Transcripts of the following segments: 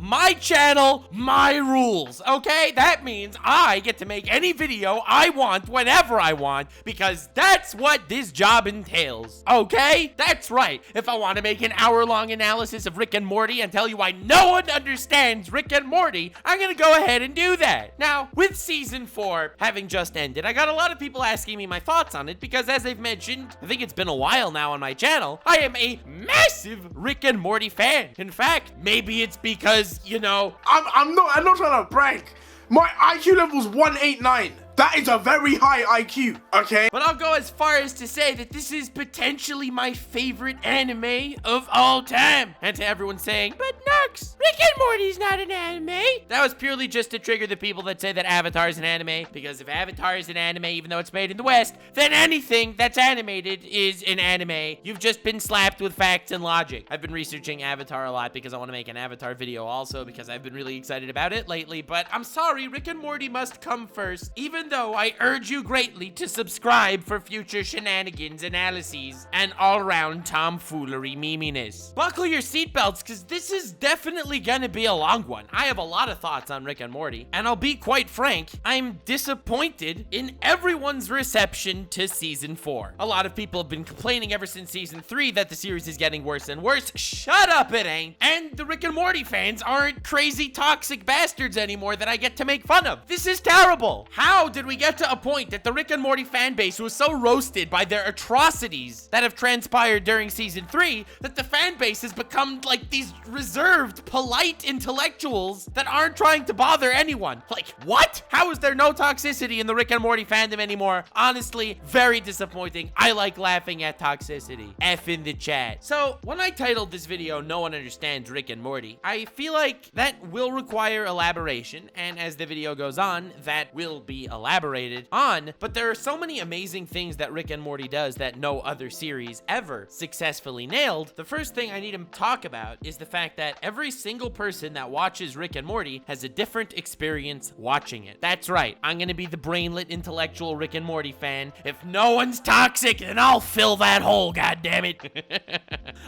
my channel, my rules, okay? That means I get to make any video I want whenever I want because that's what this job entails, okay? That's right. If I want to make an hour-long analysis of Rick and Morty and tell you why no one understands Rick and Morty, I'm gonna go ahead and do that. Now, with season 4 having just ended, I got a lot of people asking me my thoughts on it because as they've mentioned, I think it's been a while now on my channel, I am a massive Rick and Morty fan. In fact, maybe it's because, you know, I'm not trying to brag. My IQ level's 189. That is a very high IQ, okay? But I'll go as far as to say that this is potentially my favorite anime of all time. And to everyone saying, but Nux, Rick and Morty's not an anime. That was purely just to trigger the people that say that Avatar is an anime. Because if Avatar is an anime, even though it's made in the West, then anything that's animated is an anime. You've just been slapped with facts and logic. I've been researching Avatar a lot because I want to make an Avatar video also because I've been really excited about it lately. But I'm sorry, Rick and Morty must come first. Even though I urge you greatly to subscribe for future shenanigans, analyses, and all-around tomfoolery meminess. Buckle your seatbelts, because this is definitely gonna be a long one. I have a lot of thoughts on Rick and Morty, and I'll be quite frank, I'm disappointed in everyone's reception to season 4. A lot of people have been complaining ever since season 3 that the series is getting worse and worse. Shut up, it ain't. And the Rick and Morty fans aren't crazy toxic bastards anymore that I get to make fun of. This is terrible. How did we get to a point that the Rick and Morty fan base was so roasted by their atrocities that have transpired during season 3 that the fan base has become like these reserved, polite intellectuals that aren't trying to bother anyone? Like, what? How is there no toxicity in the Rick and Morty fandom anymore? Honestly, very disappointing. I like laughing at toxicity. F in the chat. So, when I titled this video, No One Understands Rick and Morty, I feel like that will require elaboration, and as the video goes on, that will be elaborated on, but there are so many amazing things that Rick and Morty does that no other series ever successfully nailed. The first thing I need to talk about is the fact that every single person that watches Rick and Morty has a different experience watching it. That's right, I'm gonna be the brainlet intellectual Rick and Morty fan. If no one's toxic, then I'll fill that hole, goddammit.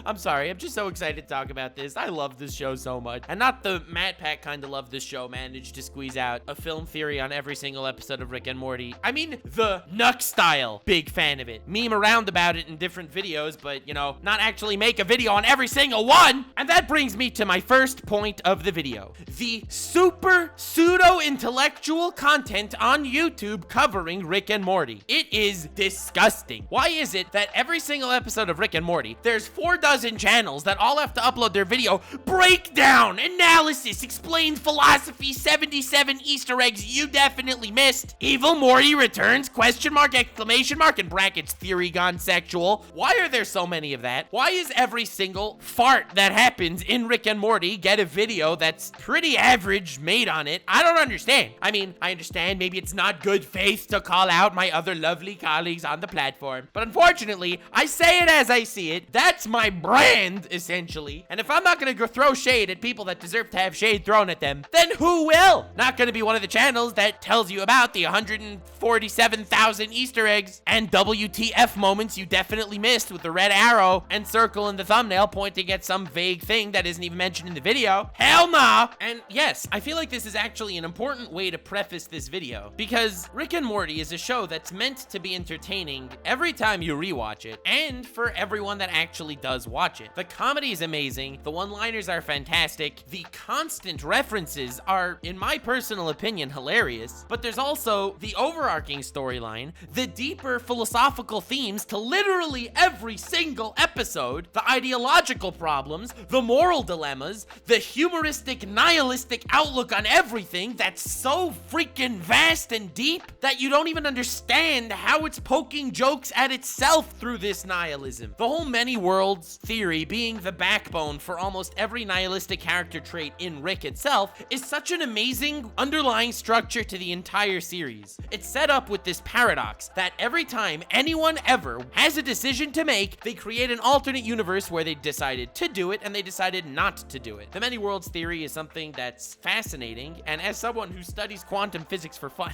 I'm sorry, I'm just so excited to talk about this. I love this show so much. And not the Matt Pack kind of love this show managed to squeeze out a film theory on every single episode of Rick and Morty. I mean, the Nux style. Big fan of it. Meme around about it in different videos, but, you know, not actually make a video on every single one. And that brings me to my first point of the video. The super pseudo-intellectual content on YouTube covering Rick and Morty. It is disgusting. Why is it that every single episode of Rick and Morty, there's 4 dozen channels that all have to upload their video breakdown, analysis, explained philosophy, 77 Easter eggs you definitely missed, evil Morty returns, question mark, exclamation mark, in brackets, theory gone sexual. Why are there so many of that? Why is every single fart that happens in Rick and Morty get a video that's pretty average made on it? I don't understand. I mean, I understand maybe it's not good faith to call out my other lovely colleagues on the platform, but unfortunately, I say it as I see it. That's my brand, essentially. And if I'm not gonna go throw shade at people that deserve to have shade thrown at them, then who will? Not gonna be one of the channels that tells you about the 147,000 Easter eggs and WTF moments you definitely missed with the red arrow and circle in the thumbnail pointing at some vague thing that isn't even mentioned in the video. Hell nah! And yes, I feel like this is actually an important way to preface this video because Rick and Morty is a show that's meant to be entertaining every time you rewatch it and for everyone that actually does watch it. The comedy is amazing, the one-liners are fantastic, the constant references are, in my personal opinion, hilarious, but there's also the overarching storyline, the deeper philosophical themes to literally every single episode, the ideological problems, the moral dilemmas, the humoristic, nihilistic outlook on everything that's so freaking vast and deep that you don't even understand how it's poking jokes at itself through this nihilism. The whole many worlds theory being the backbone for almost every nihilistic character trait in Rick itself is such an amazing underlying structure to the entire series series. It's set up with this paradox that every time anyone ever has a decision to make, they create an alternate universe where they decided to do it and they decided not to do it. The many worlds theory is something that's fascinating, and as someone who studies quantum physics for fun,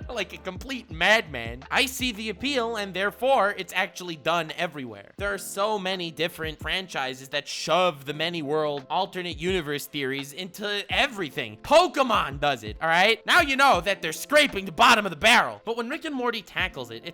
like a complete madman, I see the appeal, and therefore it's actually done everywhere. There are so many different franchises that shove the many world alternate universe theories into everything. Pokemon does it, all right? Now you know that they're scraping the bottom of the barrel. But when Rick and Morty tackles it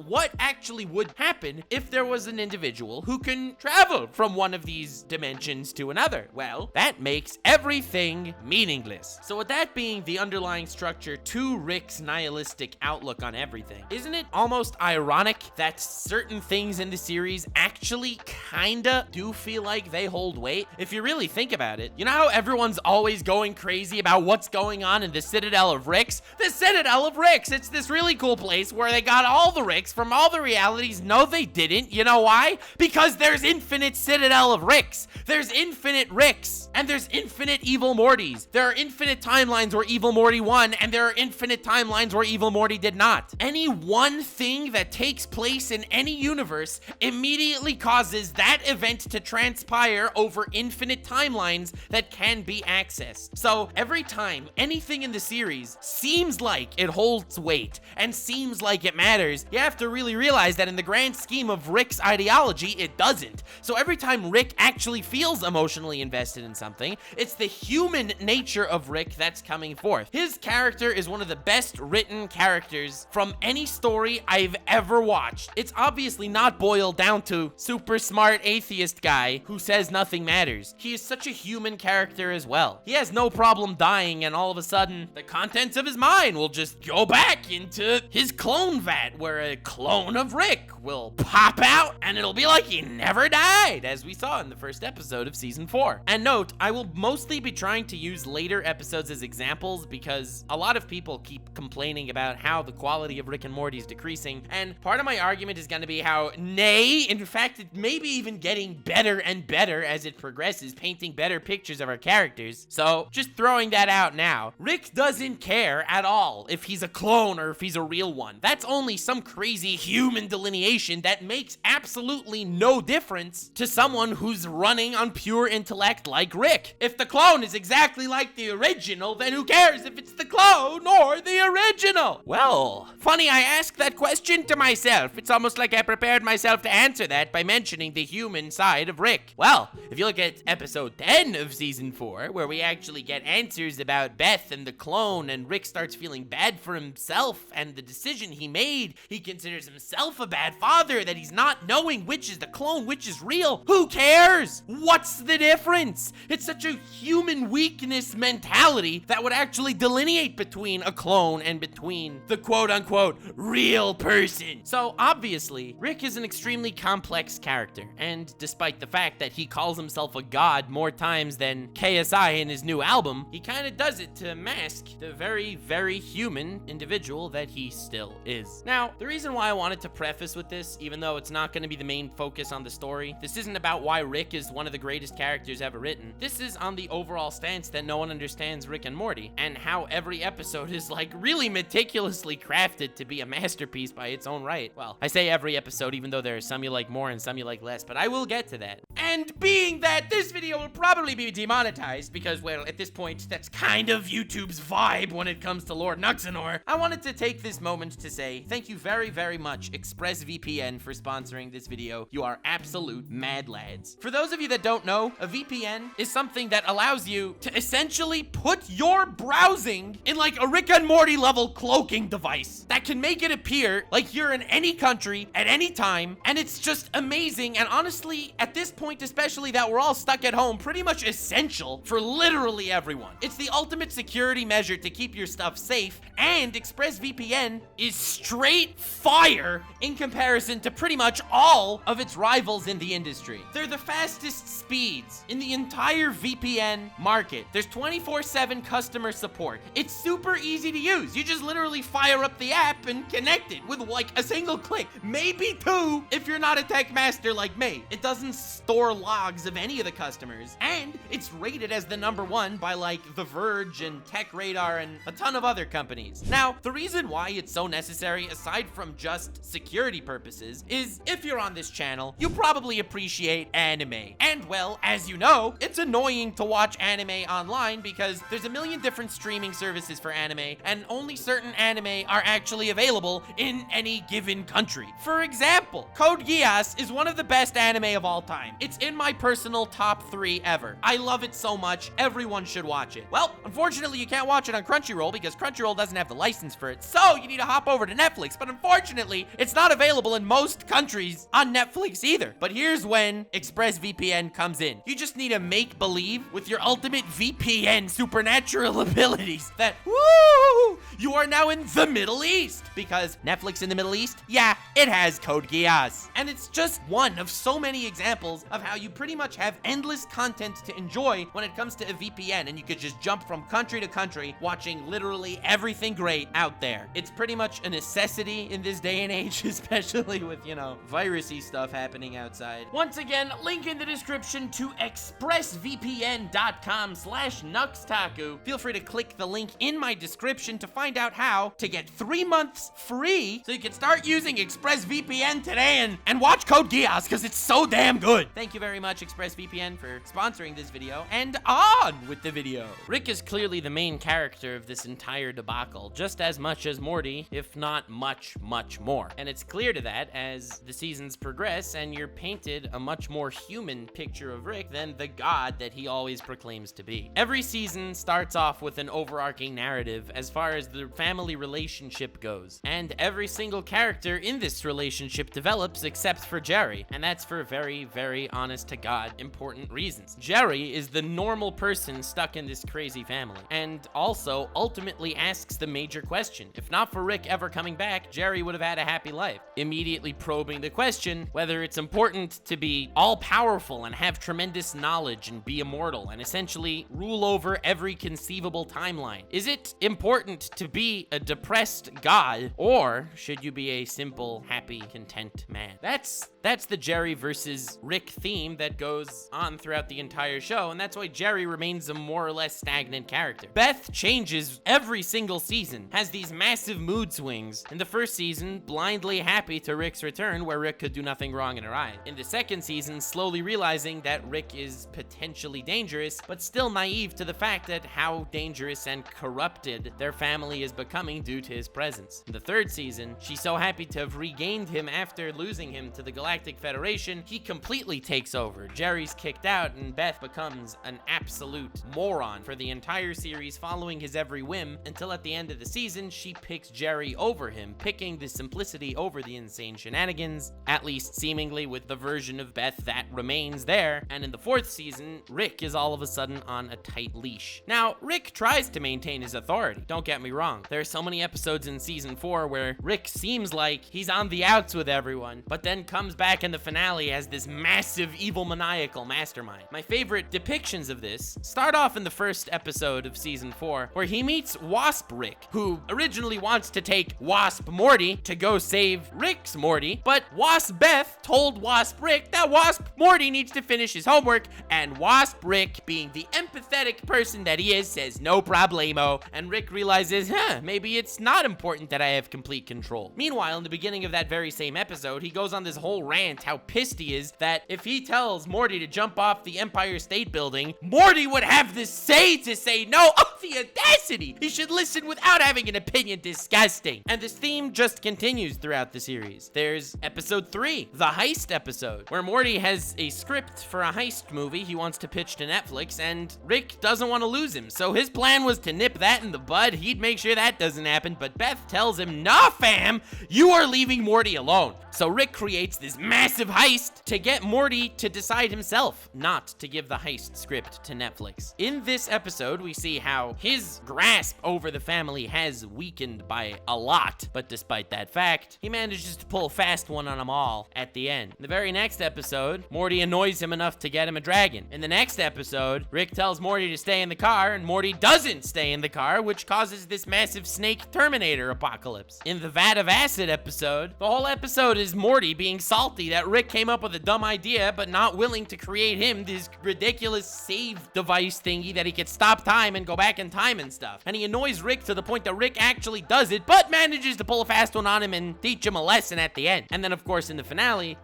what actually would happen if there was an individual who can travel from one of these dimensions to another. Well, that makes everything meaningless. So with that being the underlying structure to Rick's nihilistic outlook on everything, isn't it almost ironic that certain things in the series actually kinda do feel like they hold weight? If you really think about it, you know how everyone's always going crazy about what's going on in the Citadel of Ricks? The Citadel of Ricks! It's this really cool place where they got all the Ricks from all the realities. No, they didn't. You know why? Because there's infinite Citadel of Ricks. There's infinite Ricks. And there's infinite Evil Mortys. There are infinite timelines where Evil Morty won, and there are infinite timelines where Evil Morty did not. Any one thing that takes place in any universe immediately causes that event to transpire over infinite timelines that can be accessed. So every time anything in the series seems like it holds weight and seems like it matters, you have to really realize that in the grand scheme of Rick's ideology, it doesn't. So every time Rick actually feels emotionally invested in something, it's the human nature of Rick that's coming forth. His character is one of the best written characters from any story I've ever watched. It's obviously not boiled down to super smart atheist guy who says nothing matters. He is such a human character as well. He has no problem dying, and all of a sudden, the contents of his mind will just go back into his clone vat, where a clone of Rick will pop out, and it'll be like he never died, as we saw in the first episode of season 4. And note, I will mostly be trying to use later episodes as examples because a lot of people keep complaining about how the quality of Rick and Morty is decreasing, and part of my argument is going to be how, nay, in fact, it may be even getting better and better as it progresses, painting better pictures of our characters. So, just throwing that out now. Rick doesn't care at all if he's a clone or if he's a real one. That's only some crazy human delineation that makes absolutely no difference to someone who's running on pure intellect like Rick. If the clone is exactly like the original, then who cares if it's the clone or the original? Well, funny I ask that question to myself. It's almost like I prepared myself to answer that by mentioning the human side of Rick. Well, if you look at episode 10 of season 4, where we actually get answers about Beth and the clone, and Rick starts feeling bad for himself and the decision he made, he considers himself a bad father, that he's not knowing which is the clone, which is real. Who cares? What's the difference? It's such a human weakness mentality that would actually delineate between a clone and between the quote-unquote real person. So obviously, Rick is an extremely complex character, and despite the fact that he calls himself a god more times than KSI in his new album, he kind of does it to mask the very, very human individual that he still is. Now, the reason why I wanted to preface with this, even though it's not going to be the main focus on the story, this isn't about why Rick is one of the greatest characters ever written. This is on the overall stance that no one understands Rick and Morty, and how every episode is like really meticulously crafted to be a masterpiece by its own right. Well, I say every episode, even though there are some you like more and some you like less, but I will get to that. And being that this video will probably be demonetized because, well, at this point, that's kind of YouTube's vibe when it comes to Lord Nuxanor, I wanted to take this moment to say thank you very, very much, ExpressVPN, for sponsoring this video. You are absolute mad lads. For those of you that don't know, a VPN is something that allows you to essentially put your browsing in like a Rick and Morty level cloaking device that can make it appear like you're in any country at any time, and it's just amazing. And honestly, at this point, especially that we're all stuck at home, pretty much essential for literally everyone. It's the ultimate security measure to keep your stuff safe, and ExpressVPN is straight fire in comparison to pretty much all of its rivals in the industry. They're the fastest speeds in the entire VPN market. There's 24/7 customer support. It's super easy to use. You just literally fire up the app and connect it with like a single click, maybe two if you're not a tech master like me. It doesn't store logs of any of the customers, and it's rated as the #1 by like The Verge and Tech Radar and a ton of other companies. companies. Now, the reason why it's so necessary, aside from just security purposes, is if you're on this channel, you probably appreciate anime. And well, as you know, it's annoying to watch anime online because there's a million different streaming services for anime, and only certain anime are actually available in any given country. For example, Code Geass is one of the best anime of all time. It's in my personal top 3 ever. I love it so much, everyone should watch it. Well, unfortunately, you can't watch it on Crunchyroll because Crunchyroll doesn't have the license for it, so you need to hop over to Netflix, but unfortunately, it's not available in most countries on Netflix either. But here's when ExpressVPN comes in. You just need to make believe with your ultimate VPN supernatural abilities that, woo, you are now in the Middle East, because Netflix in the Middle East, yeah, it has Code Geass. And it's just one of so many examples of how you pretty much have endless content to enjoy when it comes to a VPN, and you could just jump from country to country watching literally everything great out there. It's pretty much a necessity in this day and age, especially with, you know, virusy stuff happening outside. Once again, link in the description to expressvpn.com/NuxTaku. Feel free to click the link in my description to find out how to get 3 months free so you can start using ExpressVPN today and watch Code Geass because it's so damn good. Thank you very much, ExpressVPN, for sponsoring this video, and on with the video. Rick is clearly the main character of this entire debacle, just as much as Morty, if not much, much more. And it's clear to that as the seasons progress and you're painted a much more human picture of Rick than the god that he always proclaims to be. Every season starts off with an overarching narrative as far as the family relationship goes, and every single character in this relationship develops except for Jerry, and that's for very, very honest to God important reasons. Jerry is the normal person stuck in this crazy family, and also ultimately asks the major question. If not for Rick ever coming back, Jerry would have had a happy life. Immediately probing the question whether it's important to be all-powerful and have tremendous knowledge and be immortal and essentially rule over every conceivable timeline. Is it important to be a depressed god, or should you be a simple, happy, content man? That's the Jerry versus Rick theme that goes on throughout the entire show, and that's why Jerry remains a more or less stagnant character. Beth changes every single season, has these massive mood swings. In the first season, blindly happy to Rick's return, where Rick could do nothing wrong in her eyes. In the second season, slowly realizing that Rick is potentially dangerous, but still naive to the fact that how dangerous and corrupted their family is becoming due to his presence. In the third season, she's so happy to have regained him after losing him to the Galactic Federation, he completely takes over. Jerry's kicked out, and Beth becomes an absolute moron for the entire series, following his every whim, until at the end of the season, she picks Jerry over him, picking the simplicity over the insane shenanigans, at least seemingly with the version of Beth that remains there. And in the fourth season, Rick is all of a sudden on a tight leash. Now, Rick tries to maintain his authority, don't get me wrong. There are so many episodes in season 4 where Rick seems like he's on the outs with everyone, but then comes back in the finale as this massive evil maniacal mastermind. My favorite depictions of this start off in the first episode of season 4, where he meets Wasp Rick, who originally wants to take Wasp Morty to go save Rick's Morty, but Wasp Beth told Wasp Rick that Wasp Morty needs to finish his homework, and Wasp Rick, being the empathetic person that he is, says no problemo, and Rick realizes, maybe it's not important that I have complete control. Meanwhile, in the beginning of that very same episode, he goes on this whole rant how pissed he is that if he tells Morty to jump off the Empire State Building, Morty would have the say to say no. Oh, the audacity! He should listen without having an opinion. Disgusting. And this theme just continues throughout the series. There's episode 3, the heist episode, where Morty has a script for a heist movie he wants to pitch to Netflix, and Rick doesn't want to lose him. So his plan was to nip that in the bud. He'd make sure that doesn't happen, but Beth tells him, nah fam, you are leaving Morty alone. So Rick creates this massive heist to get Morty to decide himself not to give the heist script to Netflix. In this episode, we see how his grasp over the family has weakened by a lot, but despite that fact, he manages to pull a fast one on them all at the end. In the very next episode, Morty annoys him enough to get him a dragon. In the next episode, Rick tells Morty to stay in the car, and Morty doesn't stay in the car, which causes this massive snake Terminator apocalypse. In the Vat of Acid episode, the whole episode is Morty being salty that Rick came up with a dumb idea, but not willing to create him this ridiculous save device thingy that he could stop time and go back in time and stuff. And he annoys Rick to the point that Rick actually does it, but manages to pull a fast one on him and teach him a lesson at the end. And then, of course, in the finale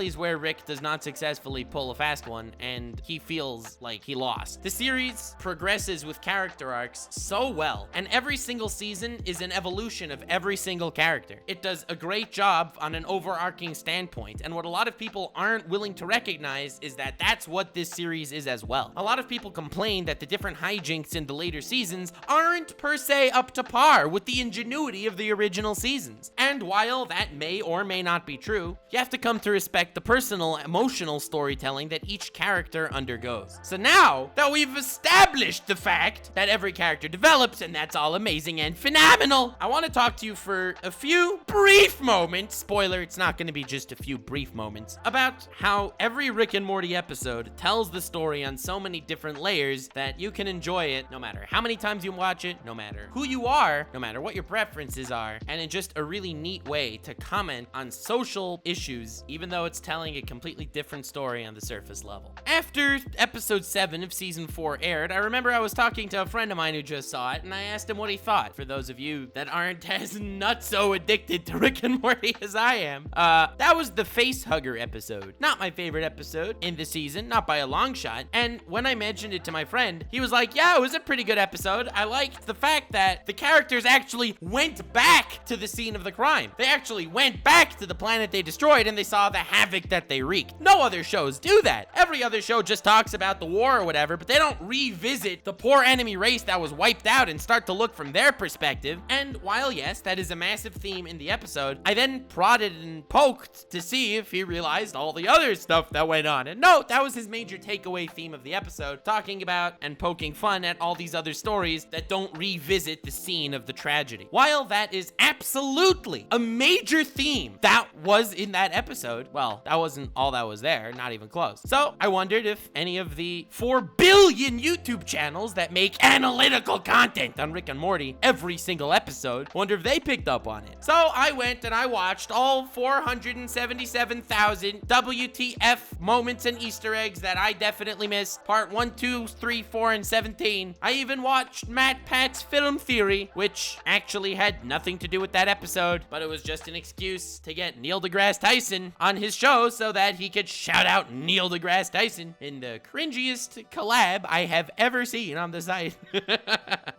is where Rick does not successfully pull a fast one, and he feels like he lost. The series progresses with character arcs so well, and every single season is an evolution of every single character. It does a great job on an overarching standpoint, and what a lot of people aren't willing to recognize is that that's what this series is as well. A lot of people complain that the different hijinks in the later seasons aren't per se up to par with the ingenuity of the original seasons. And while that may or may not be true, you have to come to respect the personal, emotional storytelling that each character undergoes. So now that we've established the fact that every character develops and that's all amazing and phenomenal, I want to talk to you for a few brief moments, spoiler, it's not going to be just a few brief moments, about how every Rick and Morty episode tells the story on so many different layers that you can enjoy it no matter how many times you watch it, no matter who you are, no matter what your preferences are, and in just a really neat way to comment on social issues, even though it's telling a completely different story on the surface level. After episode 7 of season 4 aired, I remember I was talking to a friend of mine who just saw it, and I asked him what he thought. For those of you that aren't as nutso addicted to Rick and Morty as I am, that was the face hugger episode. Not my favorite episode in the season, not by a long shot. And when I mentioned it to my friend, he was like, yeah, it was a pretty good episode. I liked the fact that the characters actually went back to the scene of the crime. They actually went back to the planet they destroyed and they saw the havoc that they wreaked. No other shows do that. Every other show just talks about the war or whatever, but they don't revisit the poor enemy race that was wiped out and start to look from their perspective. And while yes, that is a massive theme in the episode, I then prodded and poked to see if he realized all the other stuff that went on. And no, that was his major takeaway theme of the episode, talking about and poking fun at all these other stories that don't revisit the scene of the tragedy. While that is absolutely a major theme that was in that episode, well, that wasn't all that was there, not even close. So I wondered if any of the 4 billion YouTube channels that make analytical content on Rick and Morty every single episode, wonder if they picked up on it. So I went and I watched all 477,000 WTF moments and Easter eggs that I definitely missed. Part 1, 2, 3, 4, and 17. I even watched Matt Pat's film theory, which actually had nothing to do with that episode, but it was just an excuse to get Neil deGrasse Tyson on his show so that he could shout out Neil deGrasse Tyson in the cringiest collab I have ever seen on the site.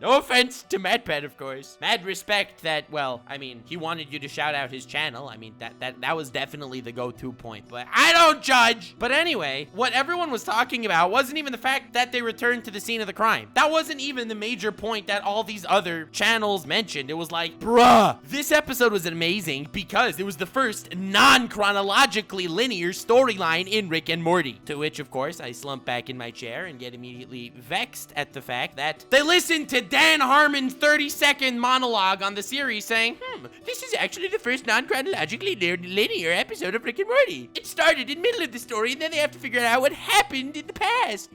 No offense to Matt Pat, of course. Mad respect that, well, I mean, he wanted you to shout out his channel. I mean, that was definitely the go-to point, but I don't judge. But anyway, what everyone was talking about wasn't even the fact that they returned to the scene of the crime. That wasn't even the major point that all these other channels mentioned. It was like, bruh, this episode was amazing because it was the first non-chronologically linear storyline in Rick and Morty. To which, of course, I slump back in my chair and get immediately vexed at the fact that they listened to Dan Harmon's 30-second monologue on the series saying, this is actually the first non-chronologically linear episode of Rick and Morty. It started in the middle of the story and then they have to figure out what happened in the past.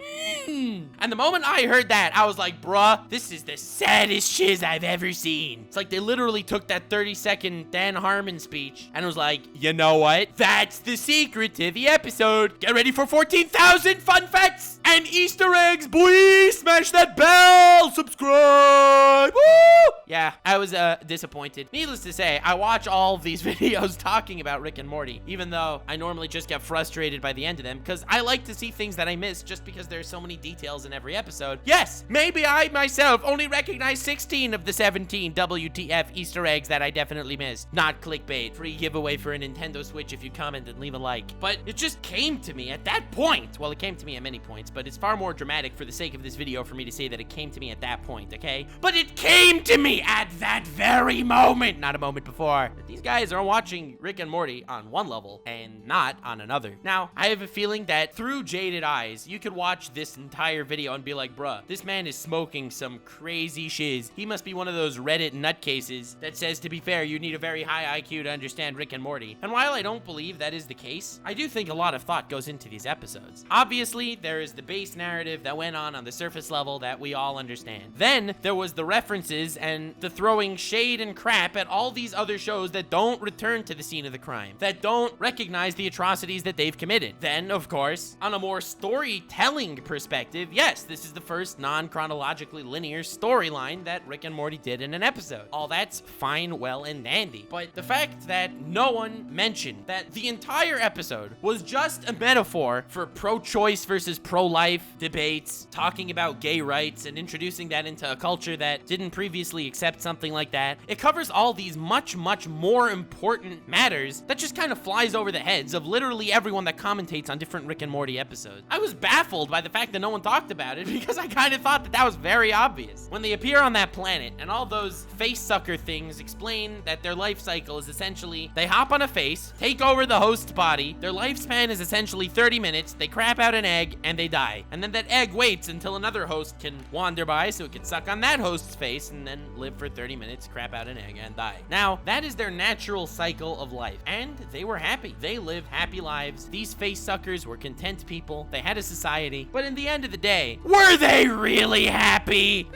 And the moment I heard that, I was like, bruh, this is the saddest shiz I've ever seen. It's like they literally took that 30-second Dan Harmon speech and was like, you know what? That's the secret to the episode. Get ready for 14,000 fun facts and Easter eggs, boy! Smash that bell! Subscribe! Woo! Yeah, I was disappointed. Needless to say, I watch all of these videos talking about Rick and Morty, even though I normally just get frustrated by the end of them, because I like to see things that I miss just because there's so many details in every episode. Yes, maybe I myself only recognize 16 of the 17 WTF Easter eggs that I definitely missed. Not clickbait. Free giveaway for a Nintendo Switch if you comment and leave a like. But it just came to me at that point. Well, it came to me at many points, but it's far more dramatic for the sake of this video for me to say that it came to me at that point, okay? But it came to me at that very moment, not a moment before. That these guys are watching Rick and Morty on one level and not on another. Now, I have a feeling that through jaded eyes, you could watch this entire video and be like, bruh, this man is smoking some crazy shiz. He must be one of those Reddit nutcases that says, to be fair, you need a very high IQ to understand Rick and Morty. And while I don't believe that is the case, I do think a lot of thought goes into these episodes. Obviously, there is the base narrative that went on the surface level that we all understand. Then there was the references and on the throwing shade and crap at all these other shows that don't return to the scene of the crime, that don't recognize the atrocities that they've committed. Then, of course, on a more storytelling perspective, yes, this is the first non-chronologically linear storyline that Rick and Morty did in an episode. All that's fine, well, and dandy. But the fact that no one mentioned that the entire episode was just a metaphor for pro-choice versus pro-life debates, talking about gay rights and introducing that into a culture that didn't previously accept something like that. It covers all these much more important matters that just kind of flies over the heads of literally everyone that commentates on different Rick and Morty episodes. I was baffled by the fact that no one talked about it because I kind of thought that that was very obvious. When they appear on that planet and all those face sucker things explain that their life cycle is essentially they hop on a face, take over the host's body, their lifespan is essentially 30 minutes, they crap out an egg, and they die. And then that egg waits until another host can wander by so it can suck on that host's face and then live for 30 minutes, crap out an egg, and die. Now, that is their natural cycle of life. And they were happy. They lived happy lives. These face suckers were content people. They had a society. But in the end of the day, were they really happy?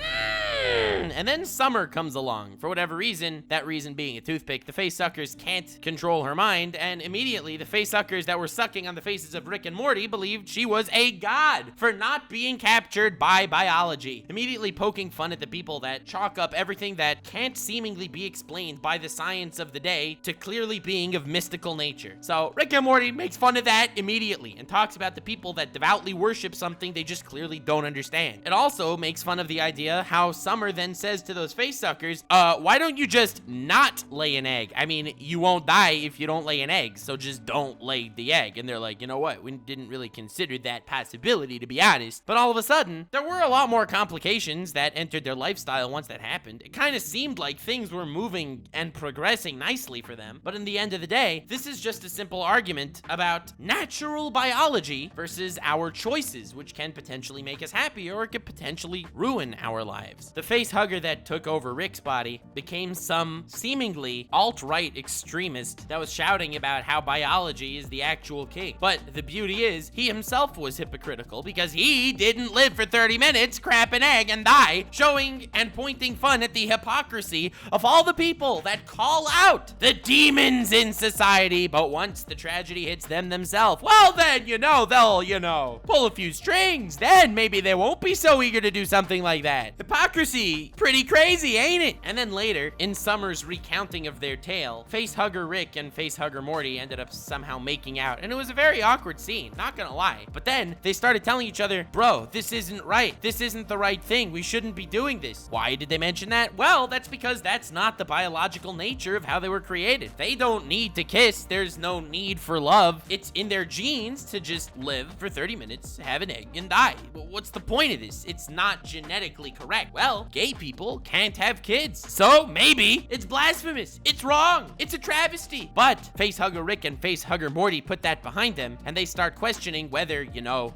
And then Summer comes along. For whatever reason, that reason being a toothpick, the face suckers can't control her mind, and immediately the face suckers that were sucking on the faces of Rick and Morty believed she was a god for not being captured by biology, immediately poking fun at the people that chalk up everything that can't seemingly be explained by the science of the day to clearly being of mystical nature. So Rick and Morty makes fun of that immediately and talks about the people that devoutly worship something they just clearly don't understand. It also makes fun of the idea how Summer then says to those face suckers, why don't you just not lay an egg? I mean, you won't die if you don't lay an egg, so just don't lay the egg. And they're like, you know what? We didn't really consider that possibility, to be honest. But all of a sudden, there were a lot more complications that entered their lifestyle once that happened. It kind of seemed like things were moving and progressing nicely for them. But in the end of the day, this is just a simple argument about natural biology versus our choices, which can potentially make us happy or it could potentially ruin our lives. The face hugger that took over Rick's body became some seemingly alt-right extremist that was shouting about how biology is the actual king. But the beauty is, he himself was hypocritical because he didn't live for 30 minutes, crap an egg, and die, showing and pointing fun at the hypocrisy of all the people that call out the demons in society. But once the tragedy hits them themselves, well then, they'll, pull a few strings. Then maybe they won't be so eager to do something like that. Hypocrisy, pretty crazy, ain't it? And then later, in Summer's recounting of their tale, Facehugger Rick and Facehugger Morty ended up somehow making out, and it was a very awkward scene, not gonna lie. But then, they started telling each other, bro, this isn't right. This isn't the right thing. We shouldn't be doing this. Why did they mention that? Well, that's because that's not the biological nature of how they were created. They don't need to kiss. There's no need for love. It's in their genes to just live for 30 minutes, have an egg, and die. What's the point of this? It's not genetically correct. Well, gay people can't have kids, so maybe it's blasphemous. It's wrong. It's a travesty. But Facehugger Rick and Facehugger Morty put that behind them, and they start questioning whether,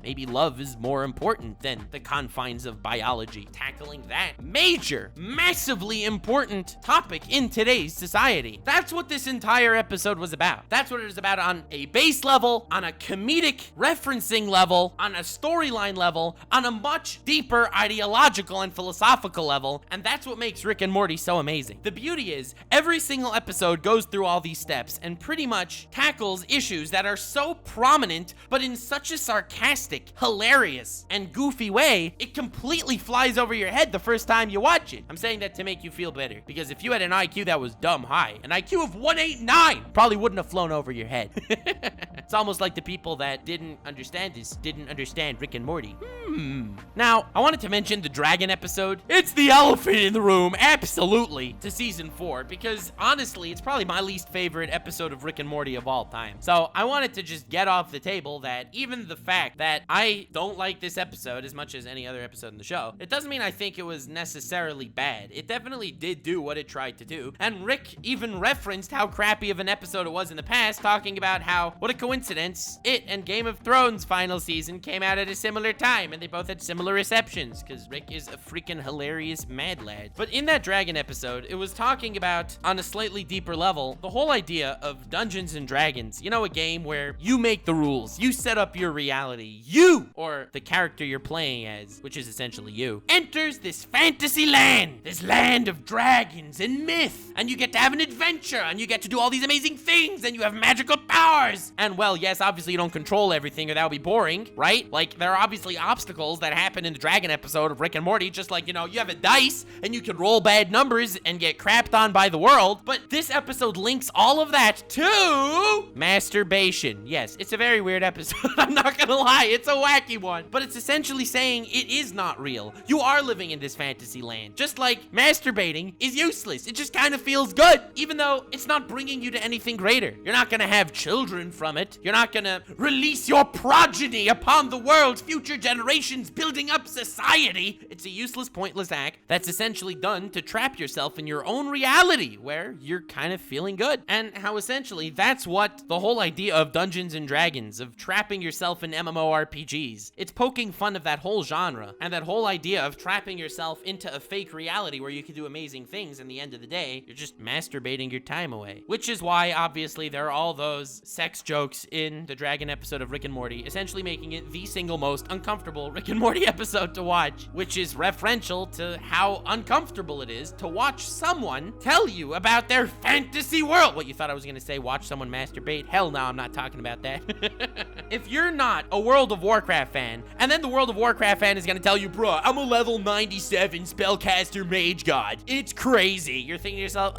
maybe love is more important than the confines of biology. Tackling that major, massively important topic in today's society. That's what this entire episode was about. That's what it is about on a base level, on a comedic referencing level, on a storyline level, on a much deeper ideological and philosophical level, and that's what makes Rick and Morty so amazing. The beauty is, every single episode goes through all these steps and pretty much tackles issues that are so prominent, but in such a sarcastic, hilarious, and goofy way, it completely flies over your head the first time you watch it. I'm saying that to make you feel better, because if you had an IQ that was dumb high, an IQ of 189 probably wouldn't have flown over your head. It's almost like the people that didn't understand this didn't understand Rick and Morty. Now, I wanted to mention the dragon episode. It's the elephant in the room, absolutely, to season 4, because honestly, it's probably my least favorite episode of Rick and Morty of all time. So I wanted to just get off the table that even the fact that I don't like this episode as much as any other episode in the show, it doesn't mean I think it was necessarily bad. It definitely did do what it tried to do, and Rick even referenced how crappy of an episode it was in the past, talking about how, what a coincidence, it and Game of Thrones final season came out at a similar time, and they both had similar receptions, because Rick is a freaking hilarious hilarious mad lad. But in that dragon episode, it was talking about, on a slightly deeper level, the whole idea of Dungeons and Dragons. You know, a game where you make the rules, you set up your reality. You, or the character you're playing as, which is essentially you, enters this fantasy land, this land of dragons and myth, and you get to have an adventure, and you get to do all these amazing things, and you have magical powers. And well, yes, obviously you don't control everything, or that would be boring, right? Like, there are obviously obstacles that happen in the dragon episode of Rick and Morty, just like, you know, you have a dice, and you can roll bad numbers and get crapped on by the world. But this episode links all of that to masturbation. Yes, it's a very weird episode. I'm not gonna lie, it's a wacky one. But it's essentially saying it is not real. You are living in this fantasy land. Just like masturbating is useless. It just kind of feels good, even though it's not bringing you to anything greater. You're not gonna have children from it. You're not gonna release your progeny upon the world, future generations, building up society. It's a useless, pointless act that's essentially done to trap yourself in your own reality, where you're kind of feeling good. And how essentially that's what the whole idea of Dungeons and Dragons, of trapping yourself in MMORPGs. It's poking fun of that whole genre and that whole idea of trapping yourself into a fake reality where you can do amazing things. In the end of the day, you're just masturbating your time away. Which is why, obviously, there are all those sex jokes in the dragon episode of Rick and Morty, essentially making it the single most uncomfortable Rick and Morty episode to watch, which is referential to how uncomfortable it is to watch someone tell you about their fantasy world. What, you thought I was gonna say watch someone masturbate? Hell no, I'm not talking about that. If you're not a World of Warcraft fan, and then the World of Warcraft fan is gonna tell you, bruh, I'm a level 97 spellcaster mage god, it's crazy. You're thinking to yourself,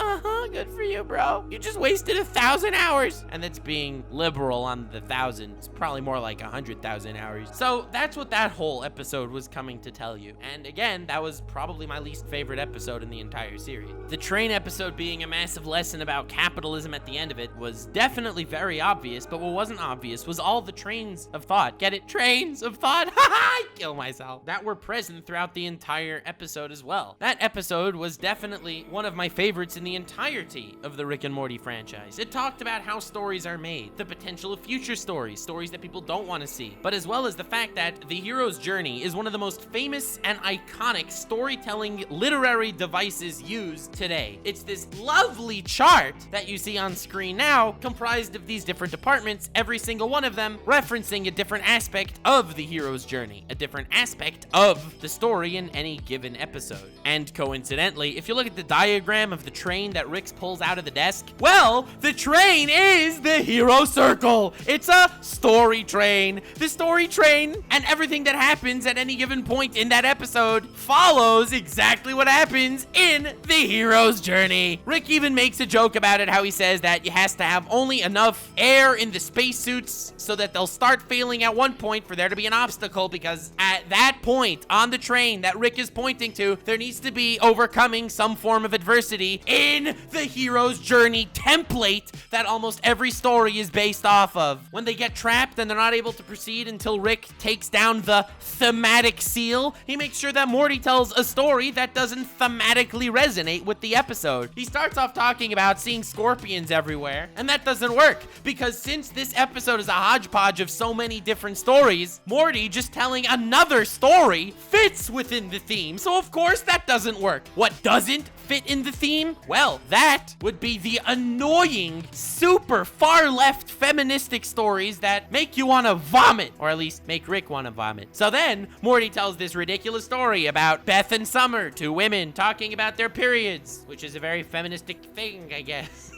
good for you, bro. You just wasted 1,000 hours. And that's being liberal on the 1,000. It's probably more like 100,000 hours. So that's what that whole episode was coming to tell you. And again, that was probably my least favorite episode in the entire series. The train episode being a massive lesson about capitalism at the end of it was definitely very obvious, but what wasn't obvious was all the trains of thought. Get it? Trains of thought? I kill myself. That were present throughout the entire episode as well. That episode was definitely one of my favorites in the entirety of the Rick and Morty franchise. It talked about how stories are made, the potential of future stories, stories that people don't want to see, but as well as the fact that the hero's journey is one of the most famous and iconic storytelling literary devices used today. It's this lovely chart that you see on screen now, comprised of these different departments, every single one of them referencing a different aspect of the hero's journey, a different aspect of the story in any given episode. And coincidentally, if you look at the diagram of the train that Rick pulls out of the desk, well, the train is the hero circle. It's a story train. The story train and everything that happens at any given point in that episode follows exactly what happens in the hero's journey. Rick even makes a joke about it, how he says that you has to have only enough air in the spacesuits so that they'll start failing at one point for there to be an obstacle, because at that point on the train that Rick is pointing to, there needs to be overcoming some form of adversity in the hero's journey template that almost every story is based off of. When they get trapped and they're not able to proceed until Rick takes down the thematic seal, he makes sure that Morty tells a story that doesn't thematically resonate with the episode. He starts off talking about seeing scorpions everywhere, and that doesn't work, because since this episode is a hodgepodge of so many different stories, Morty just telling another story fits within the theme, so of course that doesn't work. What doesn't fit in the theme? Well, that would be the annoying, super far left feministic stories that make you want to vomit, or at least make Rick want to vomit. So then Morty tells this ridiculous story about Beth and Summer, two women talking about their periods, which is a very feministic thing, I guess.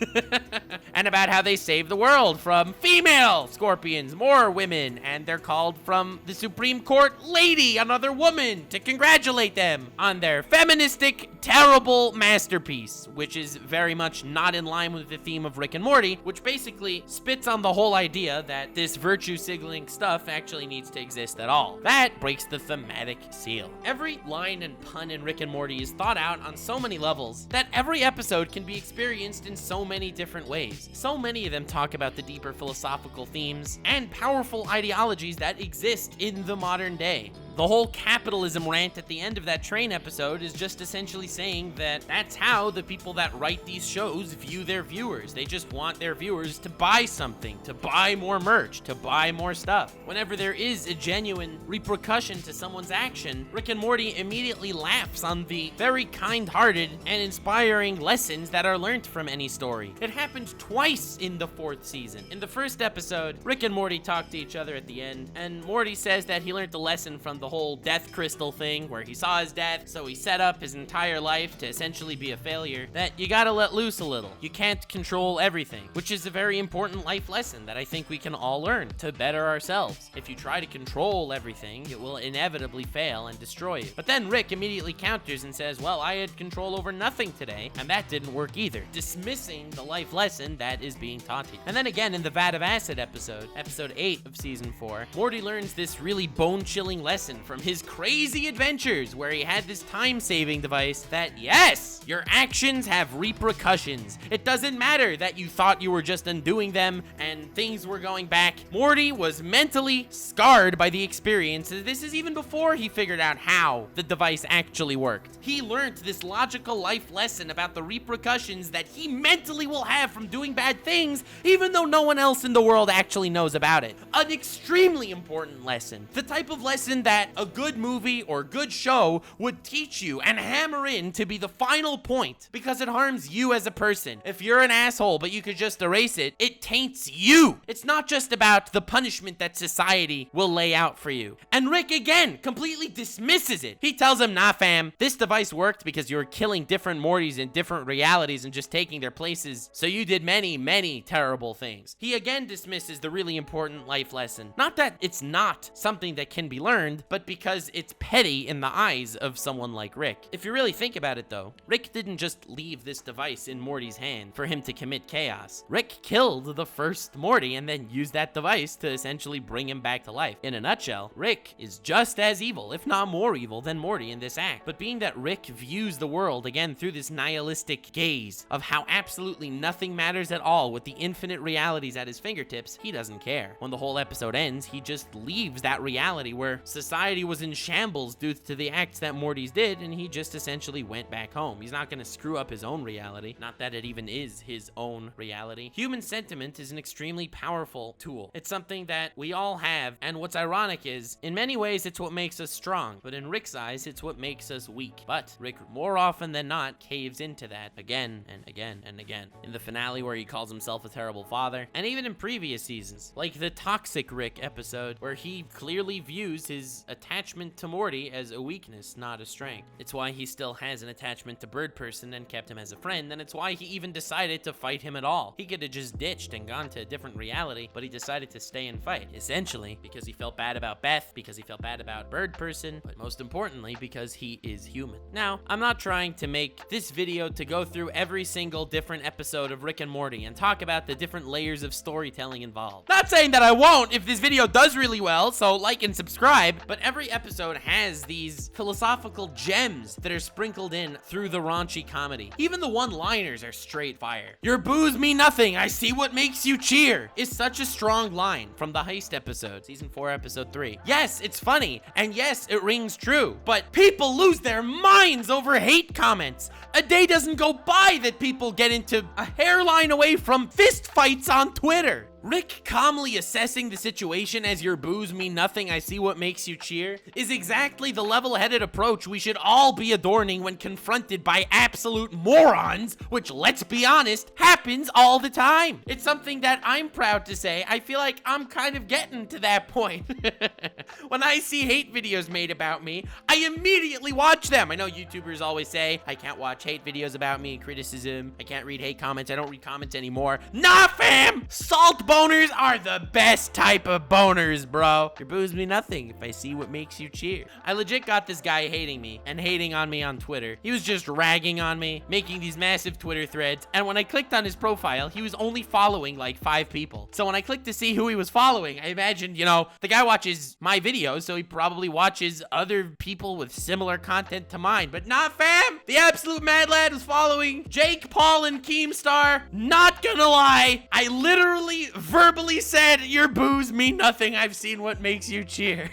And about how they save the world from female scorpions, more women, and they're called from the Supreme Court lady, another woman, to congratulate them on their feministic, terrible masterpiece, which is very much not in line with the theme of Rick and Morty, which basically spits on the whole idea that this virtue signaling stuff actually needs to exist at all. That breaks the thematic seal. Every line and pun in Rick and Morty is thought out on so many levels that every episode can be experienced in so many different ways. So many of them talk about the deeper philosophical themes and powerful ideologies that exist in the modern day. The whole capitalism rant at the end of that train episode is just essentially saying that that's how the people that write these shows view their viewers. They just want their viewers to buy something, to buy more merch, to buy more stuff. Whenever there is a genuine repercussion to someone's action, Rick and Morty immediately laughs on the very kind-hearted and inspiring lessons that are learned from any story. It happened twice in the 4th season. In the first episode, Rick and Morty talk to each other at the end, and Morty says that he learned the lesson from the whole death crystal thing, where he saw his death, so he set up his entire life to essentially be a failure, that you gotta let loose a little. You can't control everything, which is a very important life lesson that I think we can all learn to better ourselves. If you try to control everything, it will inevitably fail and destroy you. But then Rick immediately counters and says, well, I had control over nothing today, and that didn't work either, dismissing the life lesson that is being taught to you. And then again in the Vat of Acid episode 8 of season 4, Morty learns this really bone-chilling lesson from his crazy adventures where he had this time-saving device that, yes, your actions have repercussions. It doesn't matter that you thought you were just undoing them and things were going back. Morty was mentally scarred by the experience. This is even before he figured out how the device actually worked. He learned this logical life lesson about the repercussions that he mentally will have from doing bad things, even though no one else in the world actually knows about it. An extremely important lesson. The type of lesson that a good movie or good show would teach you and hammer in to be the final point, because it harms you as a person. If you're an asshole but you could just erase it, it taints you. It's not just about the punishment that society will lay out for you. And Rick again completely dismisses it. He tells him, nah fam, this device worked because you were killing different Mortys in different realities and just taking their places, so you did many terrible things. He again dismisses the really important life lesson. Not that it's not something that can be learned, but because it's petty in the eyes of someone like Rick. If you really think about it though, Rick didn't just leave this device in Morty's hand for him to commit chaos. Rick killed the first Morty and then used that device to essentially bring him back to life. In a nutshell, Rick is just as evil, if not more evil, than Morty in this act. But being that Rick views the world again through this nihilistic gaze of how absolutely nothing matters at all with the infinite realities at his fingertips, he doesn't care. When the whole episode ends, he just leaves that reality where society was in shambles due to the acts that Morty's did, and he just essentially went back home. He's not gonna screw up his own reality. Not that it even is his own reality. Human sentiment is an extremely powerful tool. It's something that we all have, and what's ironic is, in many ways, it's what makes us strong, but in Rick's eyes, it's what makes us weak. But Rick, more often than not, caves into that again and again and again. In the finale where he calls himself a terrible father, and even in previous seasons, like the Toxic Rick episode, where he clearly views his attachment to Morty as a weakness, not a strength. It's why he still has an attachment to Bird Person and kept him as a friend, and it's why he even decided to fight him at all. He could have just ditched and gone to a different reality, but he decided to stay and fight, essentially because he felt bad about Beth, because he felt bad about Bird Person, but most importantly, because he is human. Now, I'm not trying to make this video to go through every single different episode of Rick and Morty and talk about the different layers of storytelling involved. Not saying that I won't if this video does really well, so like and subscribe, but every episode has these philosophical gems that are sprinkled in through the raunchy comedy. Even the one-liners are straight fire. Your boos mean nothing, I see what makes you cheer, is such a strong line from the Heist episode, season 4, episode 3. Yes, it's funny, and yes, it rings true, but people lose their minds over hate comments. A day doesn't go by that people get into a hairline away from fist fights on Twitter. Rick calmly assessing the situation as your boos mean nothing, I see what makes you cheer, is exactly the level-headed approach we should all be adorning when confronted by absolute morons, which, let's be honest, happens all the time. It's something that I'm proud to say I feel like I'm kind of getting to that point. When I see hate videos made about me, I immediately watch them. I know YouTubers always say, I can't watch hate videos about me, criticism, I can't read hate comments, I don't read comments anymore. Nah, fam! Salt boners are the best type of boners, bro. Your boos mean nothing if I see what makes you cheer. I legit got this guy hating me and hating on me on Twitter. He was just ragging on me, making these massive Twitter threads, and when I clicked on his profile, he was only following like 5 people. So when I clicked to see who he was following, I imagined, you know, the guy watches my videos, so he probably watches other people with similar content to mine. But nah, fam! The absolute mad lad was following Jake Paul and Keemstar. Not gonna lie, I literally verbally said, your boos mean nothing, I've seen what makes you cheer.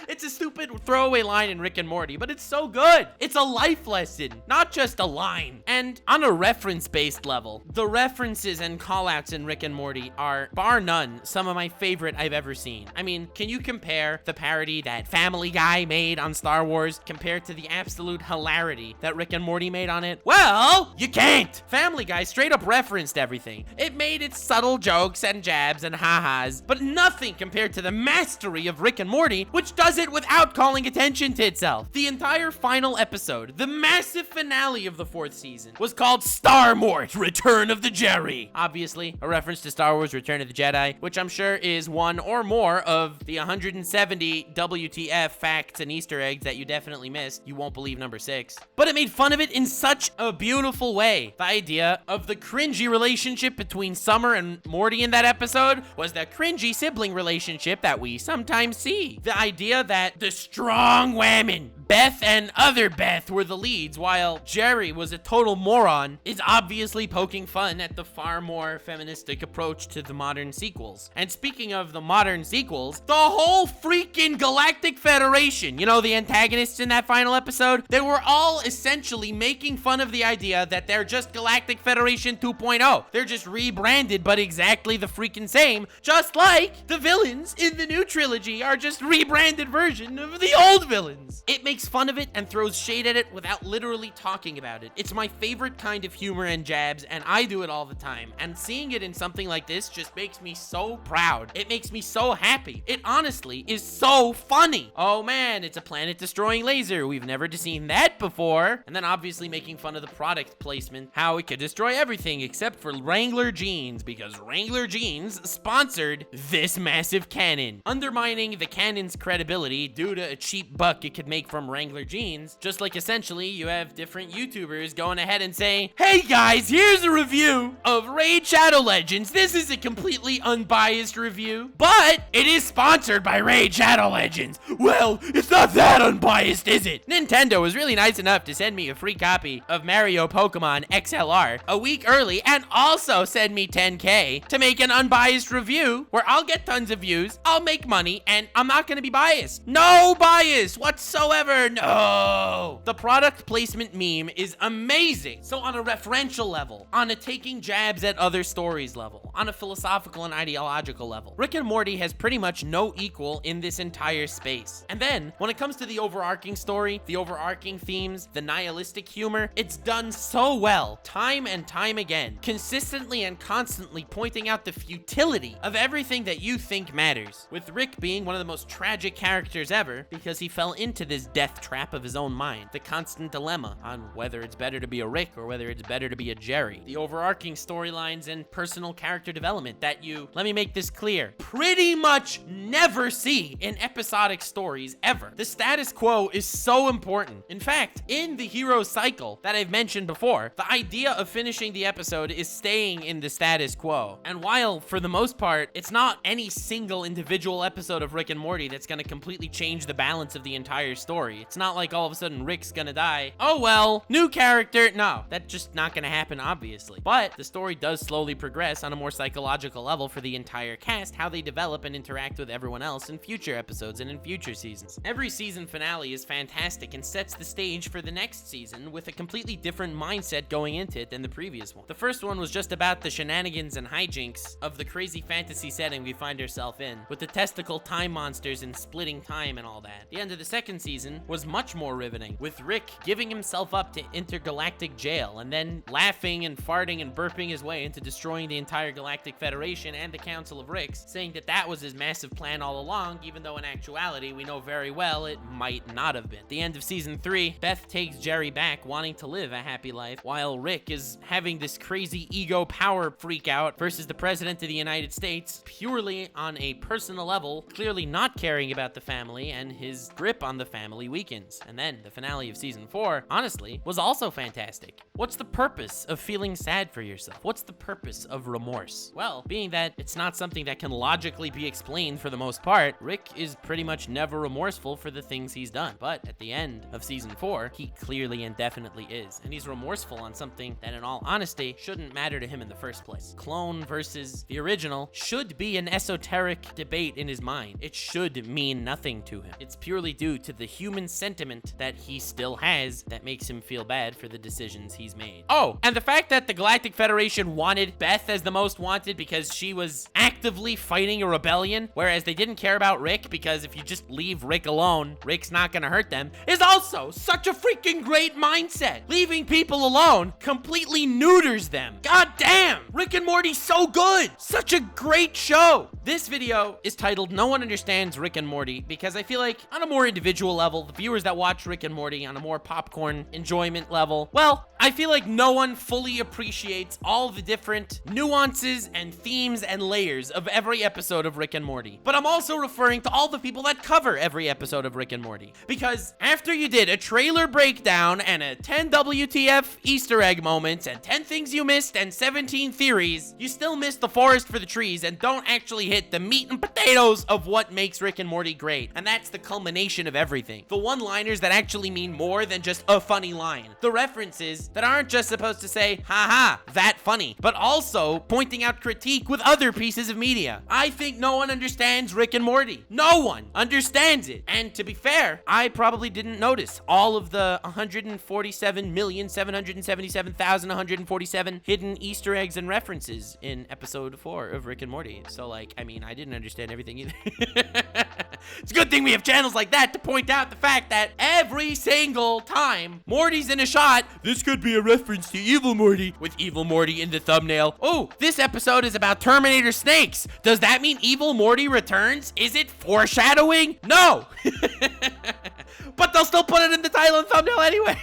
It's It's a stupid throwaway line in Rick and Morty, but it's so good. It's a life lesson, not just a line. And on a reference-based level, the references and callouts in Rick and Morty are, bar none, some of my favorite I've ever seen. I mean, can you compare the parody that Family Guy made on Star Wars compared to the absolute hilarity that Rick and Morty made on it? Well, you can't. Family Guy straight up referenced everything. It made its subtle jokes and jabs and ha-has, but nothing compared to the mastery of Rick and Morty, which does it without calling attention to itself. The entire final episode, the massive finale of the 4th season, was called Star Mort, Return of the Jerry. Obviously, a reference to Star Wars Return of the Jedi, which I'm sure is one or more of the 170 WTF facts and Easter eggs that you definitely missed. You won't believe number 6. But it made fun of it in such a beautiful way. The idea of the cringy relationship between Summer and Morty in that episode was the cringy sibling relationship that we sometimes see. The idea that the strong women, Beth and other Beth, were the leads while Jerry was a total moron is obviously poking fun at the far more feministic approach to the modern sequels. And speaking of the modern sequels, the whole freaking Galactic Federation, you know, the antagonists in that final episode, they were all essentially making fun of the idea that they're just Galactic Federation 2.0. They're just rebranded, but exactly the freaking same, just like the villains in the new trilogy are just rebranded version of the old villains. It makes fun of it and throws shade at it without literally talking about it. It's my favorite kind of humor and jabs, and I do it all the time. And seeing it in something like this just makes me so proud. It makes me so happy. It honestly is so funny. Oh man, it's a planet-destroying laser. We've never seen that before. And then obviously making fun of the product placement, how it could destroy everything except for Wrangler jeans, because Wrangler jeans sponsored this massive cannon, undermining the cannon's credibility due to a cheap buck it could make from Wrangler jeans. Just like essentially you have different YouTubers going ahead and saying, hey guys, here's a review of Raid Shadow Legends. This is a completely unbiased review, but it is sponsored by Raid Shadow Legends. Well, it's not that unbiased, is it? Nintendo was really nice enough to send me a free copy of Mario Pokemon XLR a week early and also send me 10K to make an unbiased review where I'll get tons of views, I'll make money, and I'm not gonna be biased. No bias whatsoever, no! The product placement meme is amazing. So on a referential level, on a taking jabs at other stories level, on a philosophical and ideological level, Rick and Morty has pretty much no equal in this entire space. And then, when it comes to the overarching story, the overarching themes, the nihilistic humor, it's done so well, time and time again, consistently and constantly pointing out the futility of everything that you think matters, with Rick being one of the most tragic characters ever because he fell into this death trap of his own mind, the constant dilemma on whether it's better to be a Rick or whether it's better to be a Jerry, the overarching storylines and personal character development that you, let me make this clear, pretty much never see in episodic stories ever. The status quo is so important. In fact, in the hero cycle that I've mentioned before, the idea of finishing the episode is staying in the status quo. And while, for the most part, it's not any single individual episode of Rick and Morty that's gonna completely change the balance of the entire story. It's not like all of a sudden Rick's gonna die. Oh well, new character. No, that's just not gonna happen, obviously. But the story does slowly progress on a more psychological level for the entire cast, how they develop and interact with everyone else in future episodes and in future seasons. Every season finale is fantastic and sets the stage for the next season with a completely different mindset going into it than the previous one. The first one was just about the shenanigans and hijinks of the crazy fantasy setting we find ourselves in, with the testicle time monsters and splitting time and all that. The end of the second season was much more riveting, with Rick giving himself up to intergalactic jail and then laughing and farting and burping his way into destroying the entire Galactic Federation and the Council of Ricks, saying that that was his massive plan all along, even though in actuality we know very well it might not have been. The end of season 3, Beth takes Jerry back wanting to live a happy life, while Rick is having this crazy ego power freak out versus the President of the United States, purely on a personal level, clearly not caring about the family, and his grip on the family weakens. And then the finale of season 4, honestly, was also fantastic. What's the purpose of feeling sad for yourself? What's the purpose of remorse? Well, being that it's not something that can logically be explained for the most part, Rick is pretty much never remorseful for the things he's done. But at the end of season 4, he clearly and definitely is. And he's remorseful on something that in all honesty shouldn't matter to him in the first place. Clone versus the original should be an esoteric debate in his mind. It should mean nothing nothing to him. It's purely due to the human sentiment that he still has that makes him feel bad for the decisions he's made. Oh, and the fact that the Galactic Federation wanted Beth as the most wanted because she was actively fighting a rebellion, whereas they didn't care about Rick because if you just leave Rick alone, Rick's not gonna hurt them, is also such a freaking great mindset. Leaving people alone completely neuters them. God damn, Rick and Morty's so good. Such a great show. This video is titled No One Understands Rick and Morty because I feel like on a more individual level, the viewers that watch Rick and Morty on a more popcorn enjoyment level, well, I feel like no one fully appreciates all the different nuances and themes and layers of every episode of Rick and Morty. But I'm also referring to all the people that cover every episode of Rick and Morty. Because after you did a trailer breakdown and a 10 WTF Easter egg moments and 10 things you missed and 17 theories, you still missed the forest for the trees and don't actually hit the meat and potatoes of what makes Rick and Morty great. And that's the culmination of everything. The one-liners that actually mean more than just a funny line. The references that aren't just supposed to say, haha, that funny, but also pointing out critique with other pieces of media. I think no one understands Rick and Morty. No one understands it. And to be fair, I probably didn't notice all of the 147,777,147 hidden Easter eggs and references in episode 4 of Rick and Morty. So like, I mean, I didn't understand everything either. It's a good thing we have channels like that to point out the fact that every single time Morty's in a shot, this could be a reference to Evil Morty with Evil Morty in the thumbnail. Oh, this episode is about Terminator snakes. Does that mean Evil Morty returns? Is it foreshadowing? No. But they'll still put it in the title and thumbnail anyway.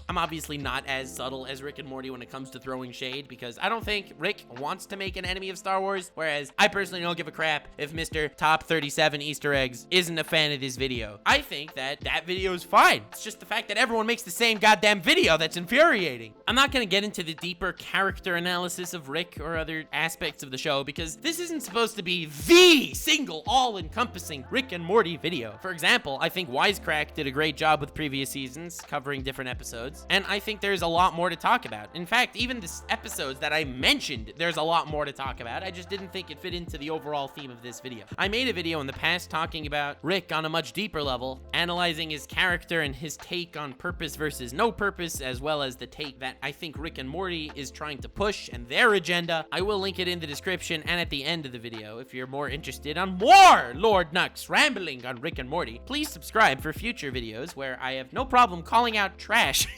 I'm obviously not as subtle as Rick and Morty when it comes to throwing shade because I don't think Rick wants to make an enemy of Star Wars, whereas I personally don't give a crap if Mr. Top 37 Easter Eggs isn't a fan of this video. I think that video is fine. It's just the fact that everyone makes the same goddamn video that's infuriating. I'm not gonna get into the deeper character analysis of Rick or other aspects of the show because this isn't supposed to be the single all-encompassing Rick and Morty video. For example, I think Wisecrack did a great job with previous seasons covering different episodes. And I think there's a lot more to talk about. In fact, even the episodes that I mentioned, there's a lot more to talk about. I just didn't think it fit into the overall theme of this video. I made a video in the past talking about Rick on a much deeper level, analyzing his character and his take on purpose versus no purpose, as well as the take that I think Rick and Morty is trying to push and their agenda. I will link it in the description and at the end of the video. If you're more interested on more Lord Nux rambling on Rick and Morty, please subscribe for future videos where I have no problem calling out trash.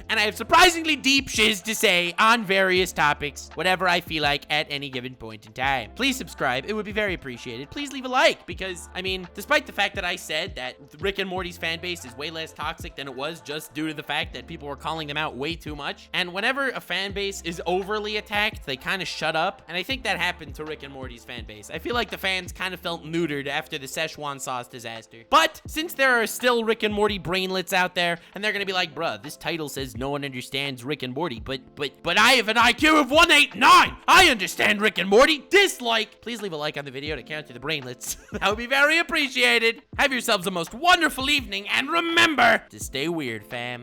And I have surprisingly deep shiz to say on various topics, whatever I feel like at any given point in time. Please subscribe, it would be very appreciated. Please leave a like, because, I mean, despite the fact that I said that Rick and Morty's fan base is way less toxic than it was just due to the fact that people were calling them out way too much, and whenever a fan base is overly attacked, they kind of shut up, and I think that happened to Rick and Morty's fan base. I feel like the fans kind of felt neutered after the Szechuan sauce disaster. But, since there are still Rick and Morty brainlets out there, and they're gonna be like, bruh, this title says no one understands Rick and Morty, but I have an IQ of 189. I understand Rick and Morty. Dislike. Please leave a like on the video to counter the brainlets. That would be very appreciated. Have yourselves a most wonderful evening, and remember to stay weird, fam.